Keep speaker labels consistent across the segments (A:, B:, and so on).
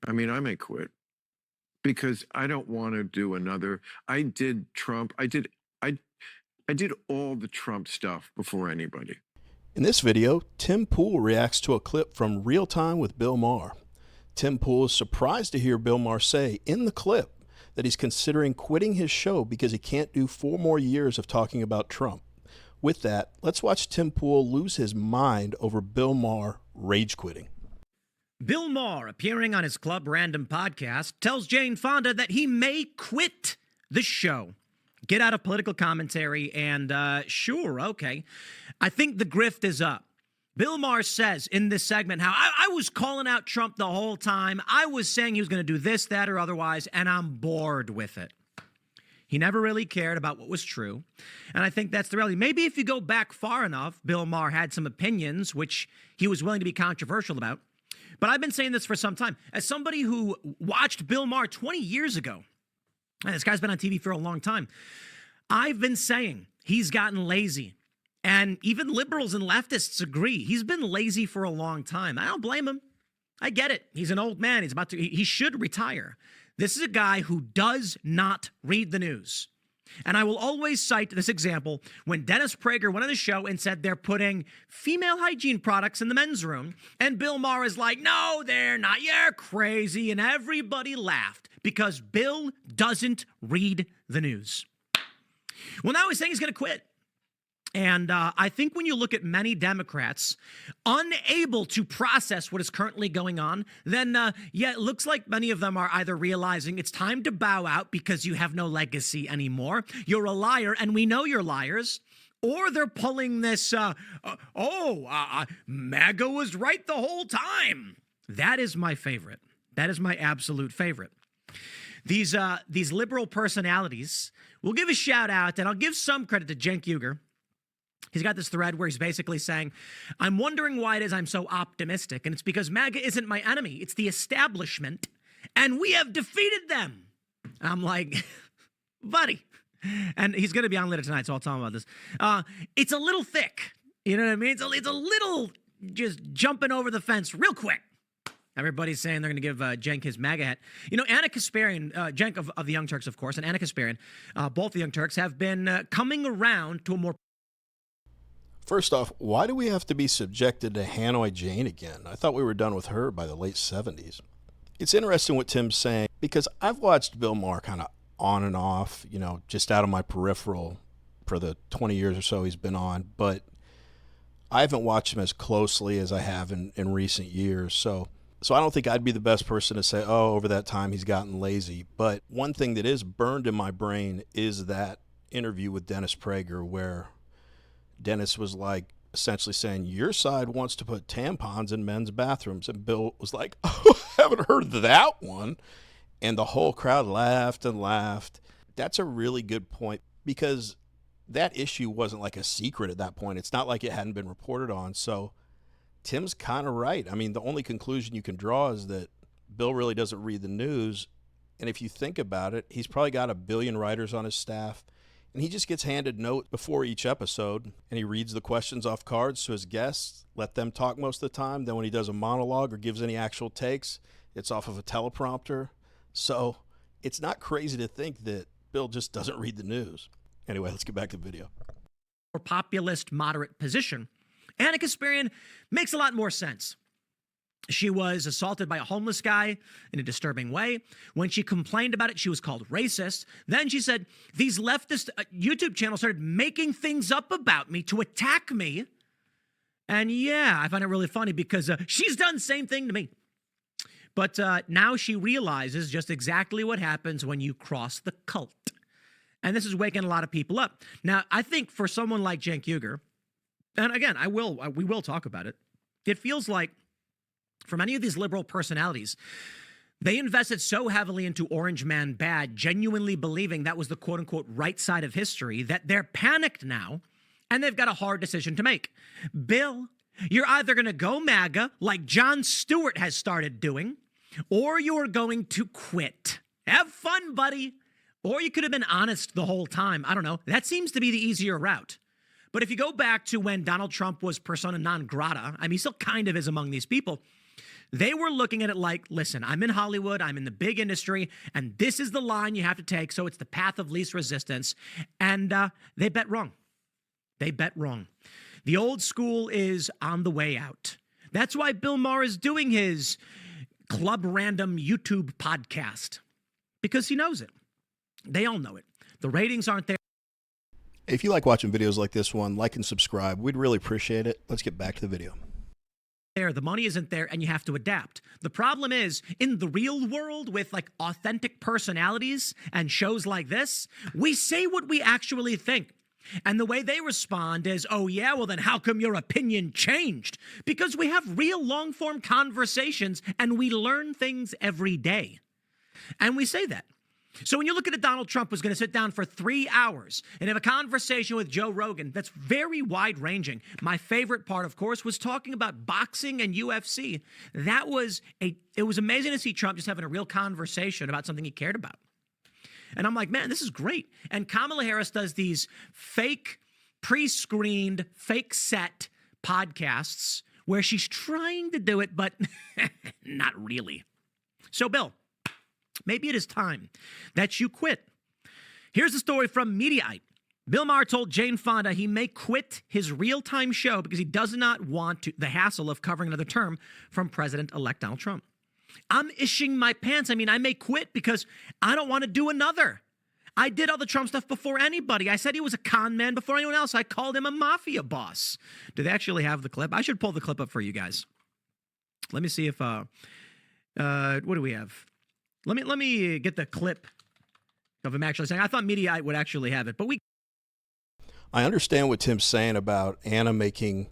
A: I mean, I may quit because I don't want to do another. I did Trump. I did all the Trump stuff before anybody.
B: In this video, Tim Pool reacts to a clip from Real Time with Bill Maher. Tim Pool is surprised to hear Bill Maher say in the clip that he's considering quitting his show because he can't do 4 more years of talking about Trump. With that, let's watch Tim Pool lose his mind over Bill Maher rage quitting.
C: Bill Maher, appearing on his Club Random podcast, tells Jane Fonda that he may quit the show. Get out of political commentary and, sure, okay. I think the grift is up. Bill Maher says in this segment how I was calling out Trump the whole time. I was saying he was going to do this, that, or otherwise, and I'm bored with it. He never really cared about what was true, and I think that's the reality. Maybe if you go back far enough, Bill Maher had some opinions which he was willing to be controversial about. But I've been saying this for some time. As somebody who watched Bill Maher 20 years ago, and this guy's been on TV for a long time, I've been saying he's gotten lazy. And even liberals and leftists agree. He's been lazy for a long time. I don't blame him. I get it. He's an old man. He should retire. This is a guy who does not read the news. And I will always cite this example when Dennis Prager went on the show and said they're putting female hygiene products in the men's room. And Bill Maher is like, no, they're not. You're crazy. And everybody laughed because Bill doesn't read the news. Well, now he's saying he's going to quit. And I think when you look at many Democrats unable to process what is currently going on, then, yeah, it looks like many of them are either realizing it's time to bow out because you have no legacy anymore, you're a liar, and we know you're liars, or they're pulling this, MAGA was right the whole time. That is my favorite. That is my absolute favorite. These liberal personalities, we'll give a shout out, and I'll give some credit to Cenk Uygur. He's got this thread where he's basically saying, I'm wondering why it is I'm so optimistic. And it's because MAGA isn't my enemy. It's the establishment. And we have defeated them. And I'm like, buddy. And he's going to be on later tonight, so I'll tell him about this. It's a little thick. You know what I mean? It's a little just jumping over the fence real quick. Everybody's saying they're going to give Cenk his MAGA hat. You know, Anna Kasparian, Cenk of the Young Turks, of course, and Anna Kasparian, both the Young Turks, have been coming around to a more...
B: First off, why do we have to be subjected to Hanoi Jane again? I thought we were done with her by the late 70s. It's interesting what Tim's saying because I've watched Bill Maher kind of on and off, you know, just out of my peripheral for the 20 years or so he's been on, but I haven't watched him as closely as I have in recent years. So I don't think I'd be the best person to say, oh, over that time he's gotten lazy. But one thing that is burned in my brain is that interview with Dennis Prager where Dennis was like essentially saying, your side wants to put tampons in men's bathrooms. And Bill was like, oh, I haven't heard that one. And the whole crowd laughed and laughed. That's a really good point because that issue wasn't like a secret at that point. It's not like it hadn't been reported on. So Tim's kind of right. I mean, the only conclusion you can draw is that Bill really doesn't read the news. And if you think about it, he's probably got 1 billion writers on his staff. And he just gets handed notes before each episode, and he reads the questions off cards to his guests, let them talk most of the time. Then when he does a monologue or gives any actual takes, it's off of a teleprompter. So it's not crazy to think that Bill just doesn't read the news. Anyway, let's get back to the video.
C: More populist, moderate position. Anna Kasparian makes a lot more sense. She was assaulted by a homeless guy in a disturbing way. When she complained about it, she was called racist. Then she said, these leftist YouTube channels started making things up about me to attack me. And yeah, I find it really funny because she's done the same thing to me. But now she realizes just exactly what happens when you cross the cult. And this is waking a lot of people up. Now, I think for someone like Cenk Uygur, and again, we will talk about it, it feels like for many of these liberal personalities, they invested so heavily into Orange Man Bad, genuinely believing that was the quote-unquote right side of history, that they're panicked now, and they've got a hard decision to make. Bill, you're either going to go MAGA, like Jon Stewart has started doing, or you're going to quit. Have fun, buddy. Or you could have been honest the whole time. I don't know. That seems to be the easier route. But if you go back to when Donald Trump was persona non grata, I mean, he still kind of is among these people, They were looking at it like, listen, I'm in Hollywood, I'm in the big industry, and this is the line you have to take, so it's the path of least resistance. And they bet wrong. They bet wrong. The old school is on the way out. That's why Bill Maher is doing his Club Random YouTube podcast, because he knows it. They all know it. The ratings aren't there.
B: If you like watching videos like this one, like and subscribe. We'd really appreciate it. Let's get back to the video.
C: The money isn't there, and you have to adapt. The problem is, in the real world with like authentic personalities and shows like this, we say what we actually think. And the way they respond is, oh yeah, well then how come your opinion changed? Because we have real long-form conversations and we learn things every day. And we say that. So when you look at it, Donald Trump was going to sit down for 3 hours and have a conversation with Joe Rogan that's very wide-ranging. My favorite part, of course, was talking about boxing and UFC. It was amazing to see Trump just having a real conversation about something he cared about. And I'm like, man, this is great. And Kamala Harris does these fake, pre-screened, fake set podcasts where she's trying to do it, but not really. So, Bill, maybe it is time that you quit. Here's the story from Mediaite. Bill Maher told Jane Fonda he may quit his real-time show because he does not want the hassle of covering another term from President-elect Donald Trump. I'm ishing my pants. I mean, I may quit because I don't want to do another. I did all the Trump stuff before anybody. I said he was a con man before anyone else. I called him a mafia boss. Do they actually have the clip? I should pull the clip up for you guys. Let me see if, what do we have? Let me get the clip of him actually saying, I thought Mediaite would actually have it, but
B: I understand what Tim's saying about Anna making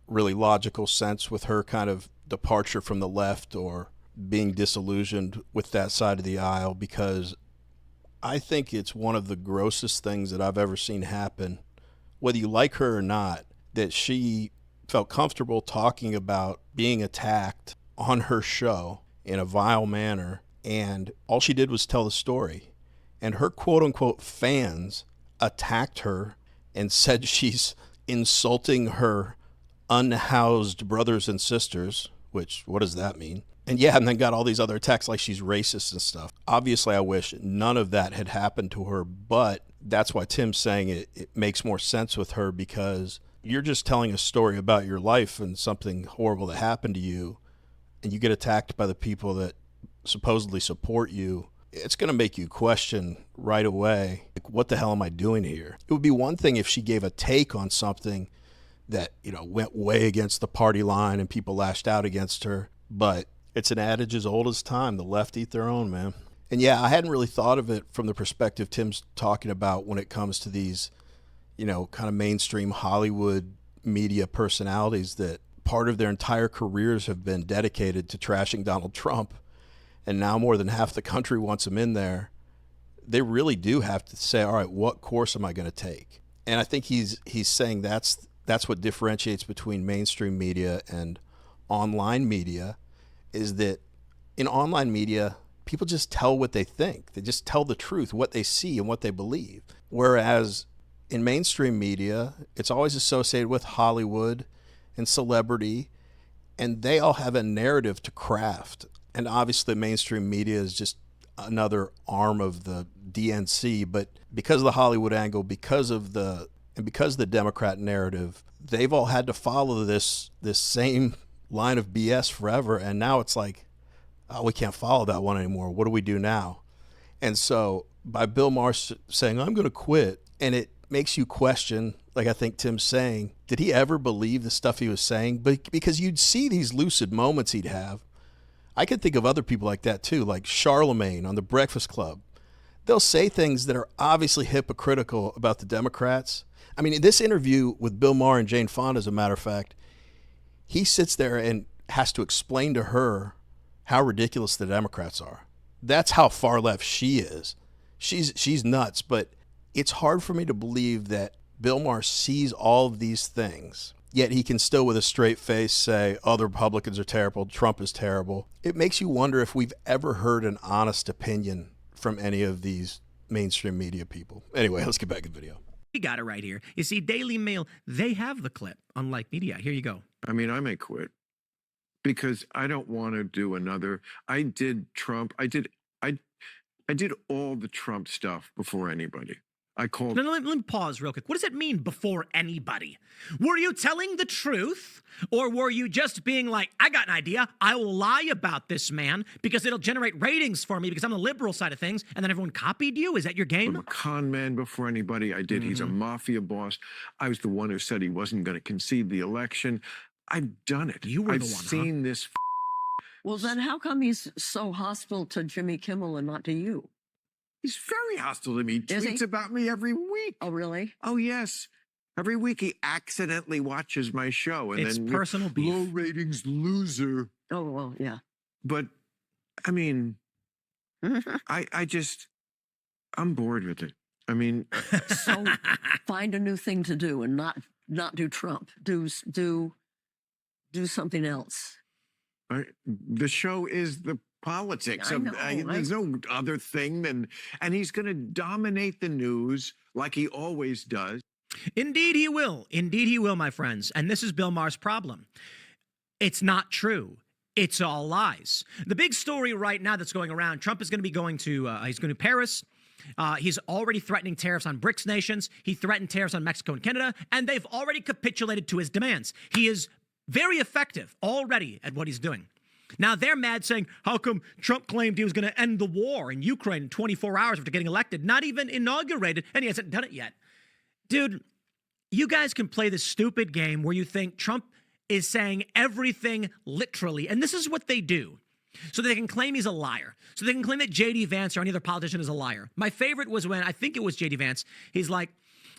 B: really logical sense with her kind of departure from the left or being disillusioned with that side of the aisle, because I think it's one of the grossest things that I've ever seen happen, whether you like her or not, that she felt comfortable talking about being attacked on her show in a vile manner, and all she did was tell the story. And her quote-unquote fans attacked her and said she's insulting her unhoused brothers and sisters, which, what does that mean? And yeah, and then got all these other attacks like she's racist and stuff. Obviously, I wish none of that had happened to her, but that's why Tim's saying it makes more sense with her, because you're just telling a story about your life and something horrible that happened to you, and you get attacked by the people that supposedly support you. It's going to make you question right away, like, what the hell am I doing here? It would be one thing if she gave a take on something that, you know, went way against the party line and people lashed out against her. But it's an adage as old as time. The left eat their own, man. And yeah, I hadn't really thought of it from the perspective Tim's talking about when it comes to these, you know, kind of mainstream Hollywood media personalities that part of their entire careers have been dedicated to trashing Donald Trump. And now more than half the country wants him in there. They really do have to say, all right, what course am I going to take? And I think he's saying that's what differentiates between mainstream media and online media, is that in online media, people just tell what they think. They just tell the truth, what they see and what they believe. Whereas in mainstream media, it's always associated with Hollywood and celebrity, and they all have a narrative to craft. And obviously mainstream media is just another arm of the DNC, but because of the Hollywood angle, because of the Democrat narrative, they've all had to follow this same line of BS forever. And now it's like, oh, we can't follow that one anymore. What do we do now? And so by Bill Maher saying, I'm going to quit, and it makes you question, like I think Tim's saying, did he ever believe the stuff he was saying? But because you'd see these lucid moments he'd have. I could think of other people like that too, like Charlemagne on The Breakfast Club. They'll say things that are obviously hypocritical about the Democrats. I mean, in this interview with Bill Maher and Jane Fonda, as a matter of fact, he sits there and has to explain to her how ridiculous the Democrats are. That's how far left she is. She's nuts, but it's hard for me to believe that Bill Maher sees all of these things, yet he can still with a straight face say, oh, the Republicans are terrible, Trump is terrible. It makes you wonder if we've ever heard an honest opinion from any of these mainstream media people. Anyway, let's get back to the video.
C: we got it right here. You see, Daily Mail, they have the clip, unlike Media. Here you go.
A: I mean, I may quit. because I don't want to do another. I did Trump. I did all the Trump stuff before anybody. I called.
C: Let me pause real quick. What does it mean before anybody? Were you telling the truth, or were you just being like, I got an idea, I will lie about this man because it'll generate ratings for me because I'm the liberal side of things, and then everyone copied you? Is that your game?
A: I'm a con man before anybody. I did. He's a mafia boss. I was the one who said he wasn't going to concede the election. I've done it.
C: You were
A: I've
C: the one,
A: seen this.
D: Well, then how come he's so hostile to Jimmy Kimmel and not to you?
A: He's very hostile to me. He
D: Is he?
A: tweets about me every week.
D: Oh, really?
A: Oh, yes. Every week he accidentally watches my show. And
C: It's
A: then
C: personal beef.
A: Low ratings loser.
D: Oh, well, yeah.
A: But, I mean, I'm bored with it. I mean,
D: So find a new thing to do and not do Trump. Do something else.
A: the show is the politics
D: I
A: of
D: know,
A: there's no other thing than, and he's going to dominate the news like he always does.
C: Indeed he will. Indeed he will, my friends. And this is Bill Maher's problem. It's not true. It's all lies. The big story right now that's going around, Trump is going to be going to, he's going to Paris. He's already threatening tariffs on BRICS nations. He threatened tariffs on Mexico and Canada, and they've already capitulated to his demands. He is very effective already at what he's doing. Now they're mad saying, how come Trump claimed he was going to end the war in Ukraine in 24 hours after getting elected, not even inaugurated, and he hasn't done it yet. Dude, you guys can play this stupid game where you think Trump is saying everything literally, and this is what they do. So they can claim he's a liar. So they can claim that J.D. Vance or any other politician is a liar. My favorite was when, I think it was J.D. Vance, he's like,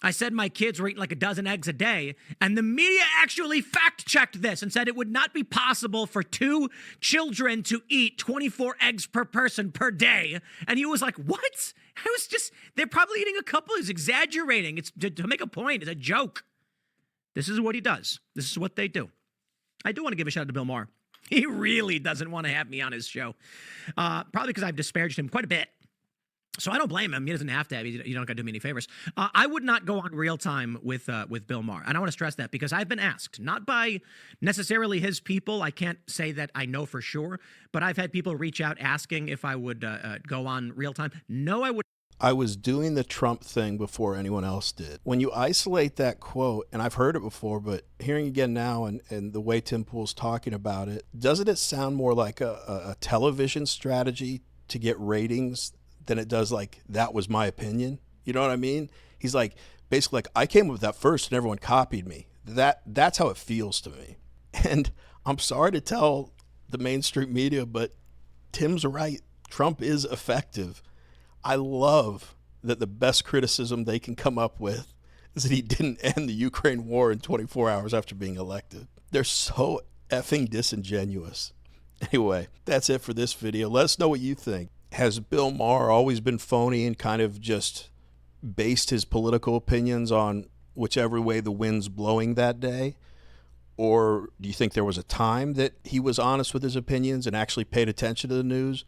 C: I said my kids were eating like a dozen eggs a day, and the media actually fact-checked this and said it would not be possible for 2 children to eat 24 eggs per person per day. And he was like, what? I was just, they're probably eating a couple. He's exaggerating. It's to make a point. It's a joke. This is what he does. This is what they do. I do want to give a shout out to Bill Maher. He really doesn't want to have me on his show. Probably because I've disparaged him quite a bit. So I don't blame him. He doesn't have to have. You don't got to do me any favors. I would not go on real time with Bill Maher. And I want to stress that because I've been asked, not by necessarily his people. I can't say that I know for sure. But I've had people reach out asking if I would go on real time. No, I would.
B: I was doing the Trump thing before anyone else did. When you isolate that quote, and I've heard it before, but hearing it again now and the way Tim Pool's talking about it, doesn't it sound more like a television strategy to get ratings than it does like, that was my opinion? You know what I mean? He's like, basically like, I came up with that first and everyone copied me. That's how it feels to me. And I'm sorry to tell the mainstream media, but Tim's right. Trump is effective. I love that the best criticism they can come up with is that he didn't end the Ukraine war in 24 hours after being elected. They're so effing disingenuous. Anyway, that's it for this video. Let us know what you think. Has Bill Maher always been phony and kind of just based his political opinions on whichever way the wind's blowing that day? Or do you think there was a time that he was honest with his opinions and actually paid attention to the news?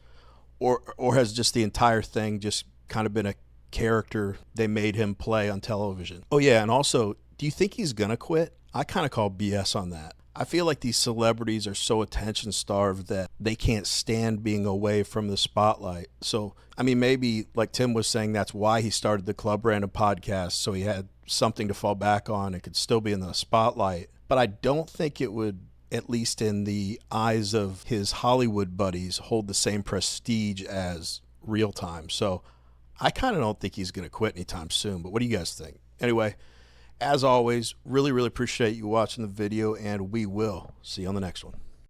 B: Or has just the entire thing just kind of been a character they made him play on television? Oh yeah, and also, do you think he's gonna quit? I kind of call BS on that. I feel like these celebrities are so attention starved that they can't stand being away from the spotlight. So, I mean, maybe like Tim was saying, that's why he started the Club Random podcast, so he had something to fall back on and could still be in the spotlight. But I don't think it would, at least in the eyes of his Hollywood buddies, hold the same prestige as Real Time. So I kind of don't think he's going to quit anytime soon. But what do you guys think? Anyway, as always, really appreciate you watching the video, and we will see you on the next one.